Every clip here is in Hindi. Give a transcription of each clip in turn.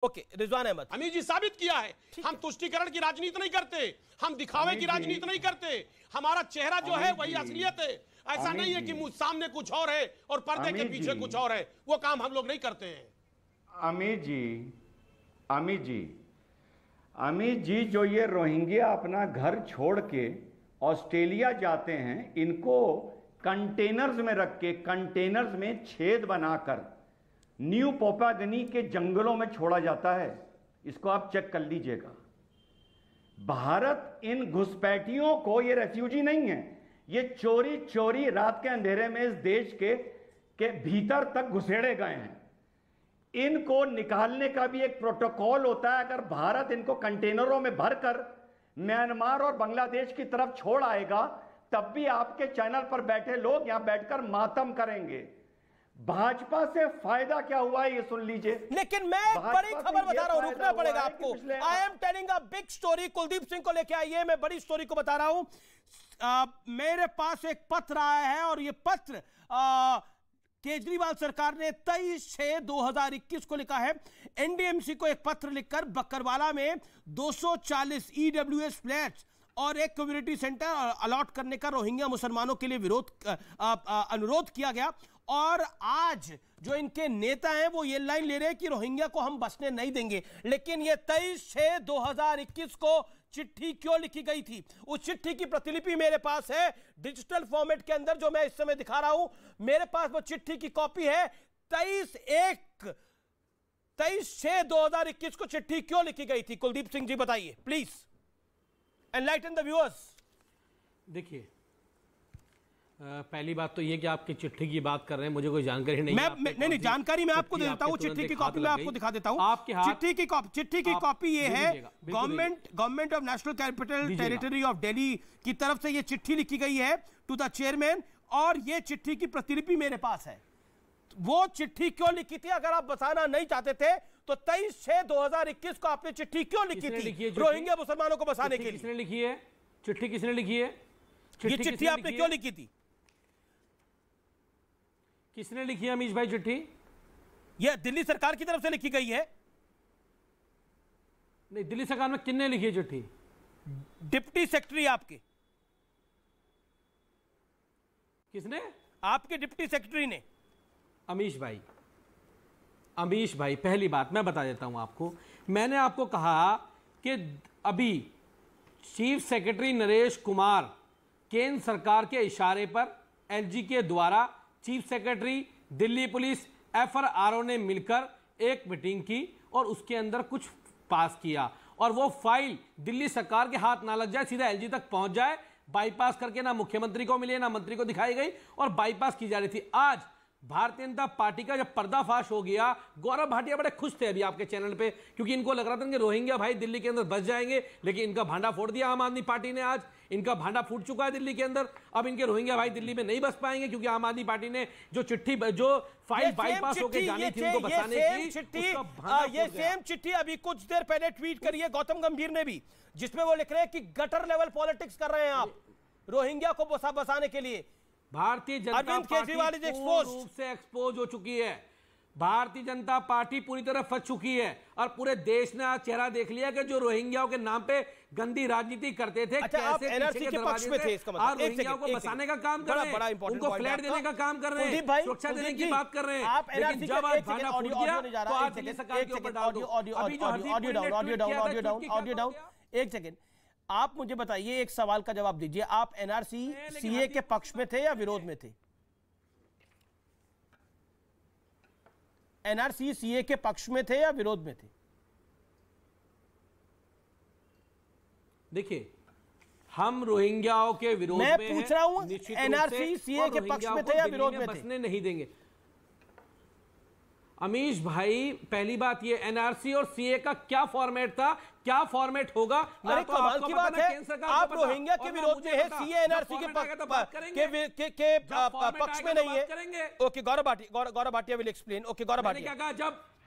ओके, रिजवान अहमद। अमीर जी साबित किया है, हम तुष्टीकरण की राजनीति नहीं करते, हम दिखावे की राजनीति नहीं करते, हमारा चेहरा जो है वही असलियत है। ऐसा नहीं है कि मुझ सामने कुछ और है और पर्दे के पीछे कुछ और है, वो काम हम लोग नहीं करते हैं। अमित जी जो ये रोहिंग्या अपना घर छोड़ के ऑस्ट्रेलिया जाते हैं, इनको कंटेनर्स में रख के, कंटेनर्स में छेद बनाकर न्यू पोपागनी के जंगलों में छोड़ा जाता है। इसको आप चेक कर लीजिएगा। भारत इन घुसपैठियों को, ये रेफ्यूजी नहीं है, ये चोरी चोरी रात के अंधेरे में इस देश के भीतर तक घुसेड़े गए हैं। इनको निकालने का भी एक प्रोटोकॉल होता है। अगर भारत इनको कंटेनरों में भरकर म्यांमार और बांग्लादेश की तरफ छोड़ आएगा, तब भी आपके चैनल पर बैठे लोग यहां बैठकर मातम करेंगे। भाजपा से फायदा क्या हुआ है ये सुन लीजिए। लेकिन मैं एक बड़ी खबर बता रहा हूं, रुकना पड़ेगा आपको। I am telling a big story. Kuldeep Singh को लेके आइए, मैं बड़ी स्टोरी को बता रहा हूं। मेरे पास एक पत्र आया है और ये पत्र केजरीवाल सरकार ने 23/6/2021 को लिखा है। एनडीएमसी को एक पत्र लिखकर बकरवाला में 240 ईडब्ल्यूएस फ्लैट्स और एक कम्युनिटी सेंटर अलॉट करने का रोहिंग्या मुसलमानों के लिए अनुरोध किया गया। और आज जो इनके नेता हैं वो ये लाइन ले रहे हैं कि रोहिंग्या को हम बसने नहीं देंगे। लेकिन ये 23/6/2021 को चिट्ठी क्यों लिखी गई थी, उस चिट्ठी की प्रतिलिपि मेरे पास है डिजिटल फॉर्मेट के अंदर, जो मैं इस समय दिखा रहा हूं। मेरे पास वो चिट्ठी की कॉपी है। 23/6/2021 को चिट्ठी क्यों लिखी गई थी, कुलदीप सिंह जी बताइए प्लीज, एनलाइटन द व्यूअर्स। देखिए, पहली बात तो ये कि आपकी चिट्ठी की बात कर रहे हैं, मुझे कोई जानकारी नहीं। नहीं जानकारी मैं आपको दे देता हूँ। चिट्ठी की कॉपी मैं आपको दिखा देता हूँ। चिट्ठी की कॉपी ये है, government of national capital territory of Delhi की तरफ से ये चिट्ठी लिखी गई है टू द चेयरमैन, और ये चिट्ठी की प्रतिलिपि मेरे पास है। वो चिट्ठी क्यों लिखी थी, अगर आप बताना नहीं चाहते थे तो 23/6/2021 को आपने चिट्ठी क्यों लिखी थी रोहिंग्या मुसलमानों को बसाने के लिए? किसने लिखी है चिट्ठी? किसने लिखी है ये चिट्ठी? आपने क्यों लिखी थी? किसने लिखी है अमीश भाई चिट्ठी? यह दिल्ली सरकार की तरफ से लिखी गई है। नहीं, दिल्ली सरकार में किसने लिखी है चिट्ठी? डिप्टी सेक्रेटरी आपके। किसने? आपके डिप्टी सेक्रेटरी ने। अमीश भाई पहली बात मैं बता देता हूं आपको। मैंने आपको कहा कि अभी चीफ सेक्रेटरी नरेश कुमार केंद्र सरकार के इशारे पर एलजी के द्वारा chief secretary, Delhi police, FRO ने मिलकर एक मीटिंग की और उसके अंदर कुछ पास किया, और वो फाइल दिल्ली सरकार के हाथ ना लग जाए, सीधा एलजी तक पहुंच जाए। बाईपास करके ना मुख्यमंत्री को मिले, ना मंत्री को दिखाई गई, और बाईपास की जा रही थी। आज भारतीय जनता पार्टी का जब पर्दाफाश हो गया, गौरव भाटिया बड़े खुश थे अभी आपके चैनल पे, क्योंकि इनको लग रहा था कि रोहिंग्या भाई दिल्ली के अंदर बस जाएंगे, लेकिन इनका भांडा फोड़ दिया आम आदमी पार्टी ने। आज इनका भांडा फूट चुका है दिल्ली के अंदर। अब इनके रोहिंग्या भाई दिल्ली में नहीं बस पाएंगे, क्योंकि आम आदमी पार्टी ने जो चिट्ठी, जो फाइल बाईपास होकर जानी थी उनको बसाने की, ये सेम चिट्ठी अभी कुछ देर पहले ट्वीट करी है गौतम गंभीर ने भी, जिसमें वो लिख रहे हैं कि गटर लेवल पॉलिटिक्स कर रहे हैं आप रोहिंग्या को बसाने के लिए। भारतीय जनता पार्टी पूर्ण रूप से एक्सपोज हो चुकी है। भारतीय जनता पार्टी पूरी तरह फंस चुकी है, और पूरे देश ने आज चेहरा देख लिया कि जो रोहिंग्याओं के नाम पे गंदी राजनीति करते थे, कैसे एनआरसी के पक्ष में थे, इसका मतलब रोहिंग्याओं को बसाने का काम कर रहे हैं, उनको फ्लैट देने का काम कर रहे हैं, सुरक्षा देने की बात कर रहे हैं। लेकिन जब आज भांडा फूट गया तो आज दिल्ली सरकार के ऊपर डाल दो। अभी जो ऑडियो डाउन, एक सेकंड, आप मुझे बताइए, एक सवाल का जवाब दीजिए। आप एनआरसी सीए के पक्ष में थे या विरोध में थे? एनआरसी सीए के पक्ष में थे या विरोध में थे? देखिए, हम रोहिंग्याओं के विरोध में, मैं पूछ रहा हूं, एनआरसी सीए के पक्ष में थे या विरोध में थे? बसने नहीं देंगे अमीश भाई। पहली बात ये, एनआरसी और सीए का क्या फॉर्मेट था, क्या फॉर्मेट होगा, अरे तो कमाल की बात है, आप रोहिंग्या के विरोध में है, सीए एनआरसी के पक्ष में नहीं है। Okay, Gaurav Bhatia will explain. Okay, Gaurav Bhatia, क्या कहा,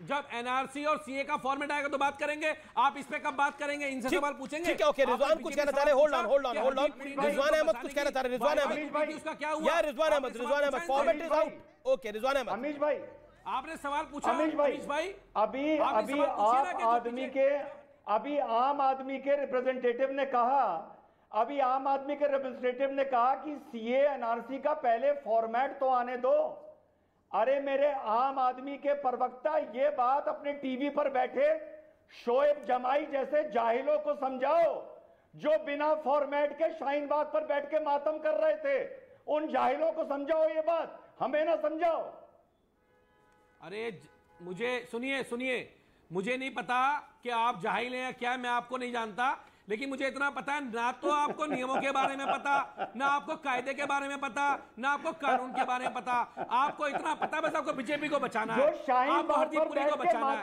जब एनआरसी और सीए का फॉर्मेट आएगा तो बात करेंगे। आप इस पे कब बात करेंगे, इनसे सवाल पूछेंगे। ठीक है, ओके, रिजवान कुछ कहना चाह रहे, होल्ड ऑन। रिजवान अहमद कुछ कहना चाह रहे, रिजवान अहमद, उसका क्या हुआ? Rizwan Ahmed, format is out. Okay, Rizwan Ahmed. Amish भाई आपने सवाल पूछा अमीश भाई अभी आम आदमी के रिप्रेजेंटेटिव ने कहा कि सीए एनआरसी का पहले फॉर्मेट तो आने दो। अरे मेरे आम आदमी के प्रवक्ता, ये बात अपने टीवी पर बैठे शोएब जमाई जैसे जाहिलों को समझाओ, जो बिना फॉर्मेट के शाहीन बाग पर बैठ के मातम कर रहे थे। उन जाहिलों को समझाओ ये बात, हमें ना समझाओ। अरे मुझे सुनिए, मुझे नहीं पता कि आप जाहिल हैं या क्या, मैं आपको नहीं जानता, लेकिन मुझे इतना पता है, ना तो आपको नियमों के बारे में पता, ना आपको कायदे के बारे में पता, ना आपको कानून के बारे में पता। आपको इतना पता बस आपको बीजेपी को बचाना है, आपको हरदीपपुरी को बचाना है।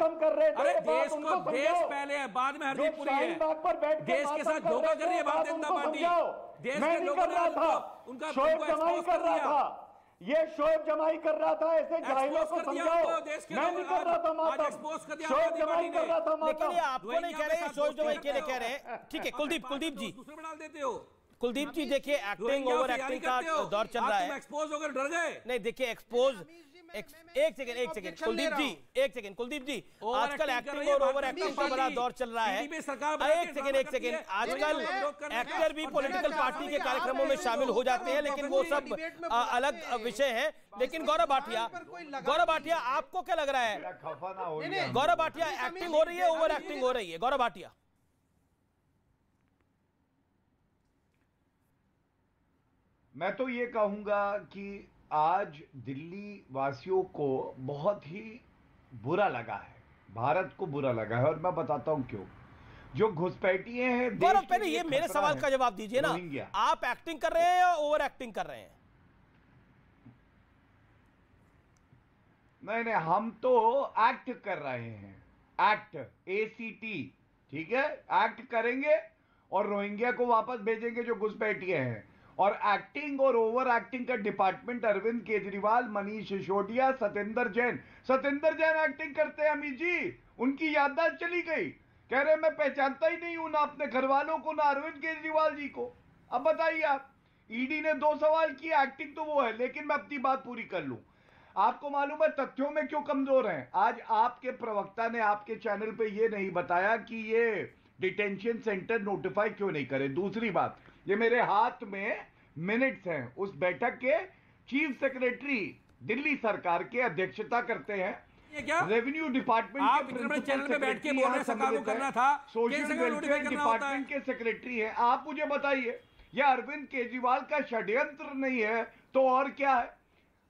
अरे देश पहले है, बाद में हरदीपपुरी है। देश के साथ धोखा कर रही है भारतीय जनता पार्टी। देश के लोगों ने उनका एक्सपोज कर दिया। ये शोएब जमाई कर रहा था, ऐसे जाहिलों को समझाओ। मैं नहीं कर रहा था मातम, शोएब जमाई कर रहा था मातम। लेकिन ये आपको नहीं कह रहे, शोएब जमाई के लिए कह रहे हैं। ठीक है कुलदीप जी, दूसरे में डाल देते हो। कुलदीप जी देखिए, एक्टिंग ओवर एक्टिंग का दौर चल रहा है। एक्सपोज होकर डर गए। नहीं देखिए, एक्सपोज एक सेकंड कुलदीप जी, आजकल एक्टिंग और ओवर एक्टिंग का बड़ा दौर चल रहा है। एक सेकंड, आजकल एक्टर भी पॉलिटिकल पार्टी के कार्यक्रमों में शामिल हो जाते हैं, लेकिन वो सब अलग विषय है। लेकिन गौरव भाटिया आपको क्या लग रहा है? गौरव भाटिया, एक्टिंग हो रही है, ओवर एक्टिंग हो रही है? गौरव भाटिया, मैं तो ये कहूंगा कि आज दिल्ली वासियों को बहुत ही बुरा लगा है, भारत को बुरा लगा है, और मैं बताता हूं क्यों। जो घुसपैठिए हैं, गौरव पहले ये मेरे सवाल का जवाब दीजिए ना, आप एक्टिंग कर रहे हैं या ओवर एक्टिंग कर रहे हैं? नहीं, हम तो एक्ट कर रहे हैं, एक्ट ACT, ठीक है, एक्ट करेंगे और रोहिंग्या को वापस भेजेंगे जो घुसपैठिए हैं। और एक्टिंग और ओवर एक्टिंग का डिपार्टमेंट अरविंद केजरीवाल, मनीष सिसोदिया, सत्येंद्र जैन एक्टिंग करते हैं। अमीश जी, उनकी याददाश्त चली गई, कह रहे मैं पहचानता ही नहीं हूं ना अपने घर वालों को, ना अरविंद केजरीवाल जी को। अब बताइए आप, ईडी ने 2 सवाल किए, एक्टिंग तो वो है। लेकिन मैं अपनी बात पूरी कर लूं, आपको मालूम है तथ्यों में क्यों कमजोर हैं? आज आपके प्रवक्ता ने आपके चैनल पे ये नहीं बताया कि ये डिटेंशन सेंटर नोटिफाई क्यों नहीं करे। दूसरी बात, ये मेरे हाथ में मिनट्स हैं उस बैठक के, चीफ सेक्रेटरी दिल्ली सरकार के अध्यक्षता करते हैं। ये क्या रेवेन्यू डिपार्टमेंट आप के चैनल पे बैठ के बोल रहे सरकार को करना था, सोशल वेलफेयर डिपार्टमेंट के सेक्रेटरी हैं। आप मुझे बताइए, यह अरविंद केजरीवाल का षड्यंत्र नहीं है तो और क्या है?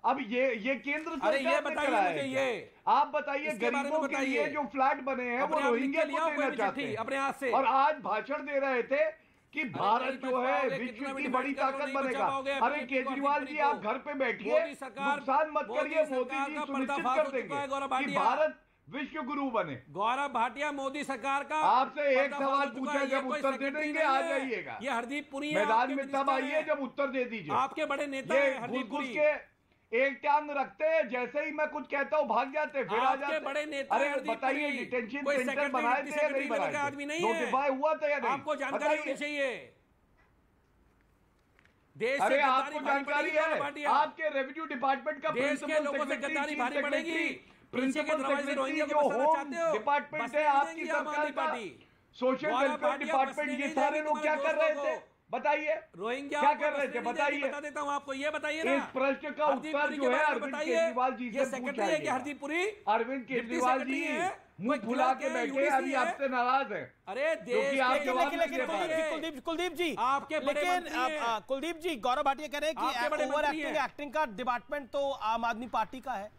अब ये केंद्र सरकार ने कराया है। आप बताइए, गरीबों के लिए जो फ्लैट बने हैं वो रोहिंग्या को देना चाहते हैं अपने हाथ से, और आज भाषण दे रहे थे कि भारत जो है विश्व की बड़ी ताकत बनेगा। अरे केजरीवाल जी, आप घर पे बैठिए, नुकसान मत करिए, मोदी जी सुनिश्चित कर देंगे कि भारत विश्व गुरु बने। गौरव भाटिया, मोदी सरकार का आपसे एक सवाल पूछा, जब उत्तर दे देंगे आ जाइएगा। ये हरदीपपुरी मैदान में तब आइए जब उत्तर दे दीजिए। आपके बड़े नेता हरदीपपुरी के एक टांग रखते हैं, जैसे ही मैं कुछ कहता हूँ भाग जाते, फिर आ जाते। बड़े नेता, अरे बताइए, डिटेंशन सेंटर बनाए थे या नहीं बनाए? नोटिफाई हुआ था या नहीं? आपको जानकारी होनी चाहिए। देश अरे आपको जानकारी है, आपके रेवेन्यू डिपार्टमेंट का प्रिंसिपल सेक्रेटरी भारी पड़ेगी। प्रिंसिपल सेक्रेटरी जो होम डिपार्टमेंट है आपकी सरकार का, सोशल वेलफेयर डिपार्टमेंट, ये सारे लोग क्या कर रहे थे बताइए? रोहिंग्या क्या कर रहे थे बताइए? बता देता हूं आपको, ये बताइए ना। इस प्रश्न का उत्तर जो है अरविंद केजरीवाल जी से पूछा है। हरदीपपुरी अरविंद केजरीवाल जी मुंह फुला के बैठे, अभी आपसे नाराज है। अरे कुलदीप जी आपके, लेकिन कुलदीप जी, गौरव भाटिया कह रहे हैं कि ओवर एक्टिंग का डिपार्टमेंट तो आम आदमी पार्टी का है।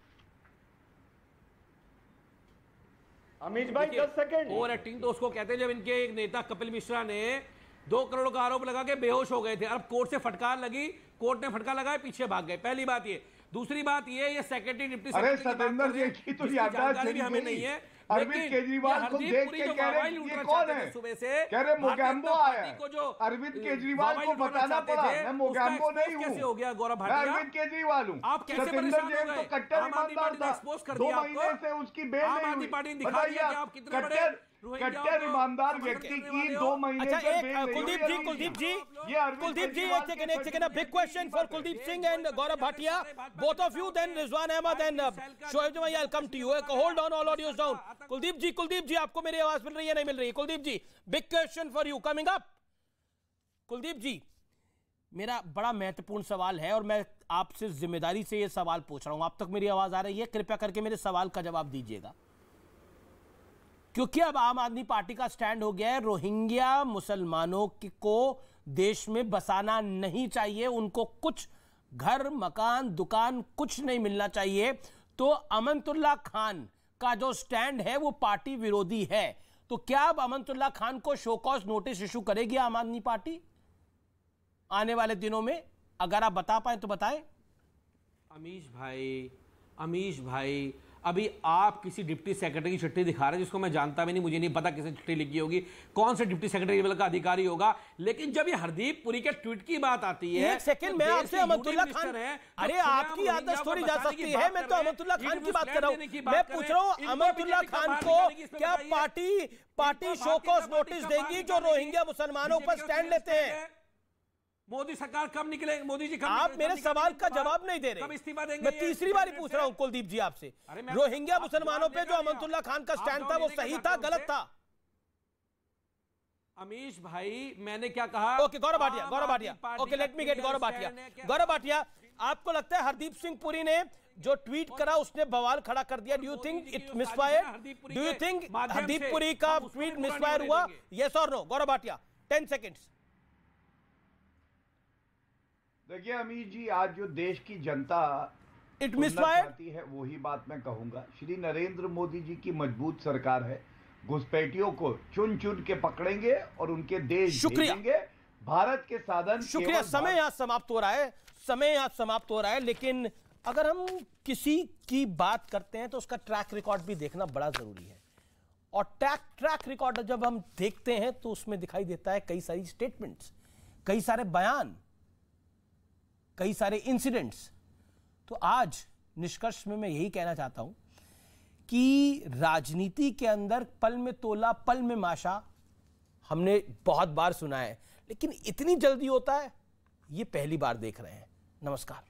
अमीश भाई 10 सेकंड। ओवर एक्टिंग तो उसको कहते हैं जब इनके एक नेता कपिल मिश्रा ने 2 करोड़ का आरोप लगा के बेहोश हो गए थे। अब कोर्ट से फटकार लगी, कोर्ट ने फटकार लगाया, पीछे भाग गए। पहली बात ये। दूसरी बात ये सेक्रेटरी डिप्टी सेक्रेटरी सत्येंद्र जी की तो याददाश्त हमें नहीं है। अरविंद केजरीवाल को देख के कह रहे हैं ये कौन है? सुबह से कह रहे मोगैम्बो आया है। अरविंद केजरीवाल को बताना पड़ा, मैं मोगैम्बो नहीं हूँ। कैसे हो गया गौरव मैं भाटिया? अरविंद केजरीवाल हूँ। आप कैसे सत्येंद्र जैन तो कट्टर ईमानदार था, 2 महीने से उसकी बेल नहीं हुई। पार्टी दिखा दिया कि आप कितने बड़े कट्टर ईमानदार व्यक्ति की 2 महीने अच्छा, से एक बेल नहीं कुलदीप हुई जी, है। कुलदीप जी, ये अरविंद कुलदीप जी, केजरीवाल एक second, big question for Kuldeep Singh and Gaurav Bhatia, both of you, then Rizwan Ahmed and Shoaib Jamai, I will come to you. Hold on, all audios down. Kuldeep ji, आपको मेरी आवाज मिल रही है, नहीं मिल रही है? Kuldeep ji, big question for you coming up. Kuldeep ji, मेरा बड़ा महत्वपूर्ण सवाल है और मैं आपसे जिम्मेदारी से यह सवाल पूछ रहा हूं। आप तक मेरी आवाज आ रही है? कृपया करके मेरे सवाल का जवाब दीजिएगा, क्योंकि अब आम आदमी पार्टी का स्टैंड हो गया है, रोहिंग्या मुसलमानों को देश में बसाना नहीं चाहिए, उनको कुछ घर, मकान, दुकान कुछ नहीं मिलना चाहिए। तो अमनतुल्लाह खान का जो स्टैंड है वो पार्टी विरोधी है। तो क्या अब अमनतुल्लाह खान को शो कॉज नोटिस इशू करेगी आम आदमी पार्टी आने वाले दिनों में? अगर आप बता पाए तो बताएं। अमीश भाई, अभी आप किसी डिप्टी सेक्रेटरी की चिट्ठी दिखा रहे हैं जिसको मैं जानता भी नहीं, मुझे नहीं पता किसने चिट्ठी लिखी होगी, कौन से डिप्टी सेक्रेटरी लेवल का अधिकारी होगा। लेकिन जब ये हरदीप पुरी के ट्वीट की बात आती है, एक सेकंड, मैं आपसे अमनतुल्लाह खान, अरे आपकी आदत थोड़ी जा सकती है, मैं तो अमनतुल्लाह खान की बात कर रहा हूं। मैं पूछ रहा हूं अमनतुल्लाह खान को क्या पार्टी शो कॉज नोटिस देगी जो रोहिंग्या मुसलमानों पर स्टैंड लेते हैं? मोदी सरकार कब निकले? मोदी जी आप मेरे सवाल का जवाब नहीं दे रहे। कब इस्तीफा देंगे? मैं तीसरी बार पूछ रहा हूं कुलदीप जी आपसे, रोहिंग्या मुसलमानों पे जो अमनतुल्लाह खान का स्टैंड था वो सही था, गलत था? अमीश भाई, मैंने क्या कहा? Okay, Gaurav Bhatia, okay, let me get Gaurav Bhatia. आपको लगता है हरदीप सिंह पुरी ने जो ट्वीट करा उसने बवाल खड़ा कर दिया? Do you think it misfired? Do you think Hardeep Puri का ट्वीट मिसफायर हुआ? यस और नो? गौरव भाटिया, 10 सेकेंड्स। देखिए अमीश जी, आज जो देश की जनता चाहती है वही बात मैं कहूंगा। श्री नरेंद्र मोदी जी की मजबूत सरकार है, घुसपैठियों को चुन चुन के पकड़ेंगे और उनके देश भेजेंगे। भारत के साधन, शुक्रिया। समय यहाँ समाप्त हो रहा है, लेकिन अगर हम किसी की बात करते हैं तो उसका ट्रैक रिकॉर्ड भी देखना बड़ा जरूरी है। और ट्रैक रिकॉर्ड जब हम देखते हैं तो उसमें दिखाई देता है कई सारी स्टेटमेंट्स, कई सारे बयान, कई सारे इंसिडेंट्स। तो आज निष्कर्ष में मैं यही कहना चाहता हूं कि राजनीति के अंदर पल में तोला पल में माशा हमने बहुत बार सुना है, लेकिन इतनी जल्दी होता है ये पहली बार देख रहे हैं। नमस्कार।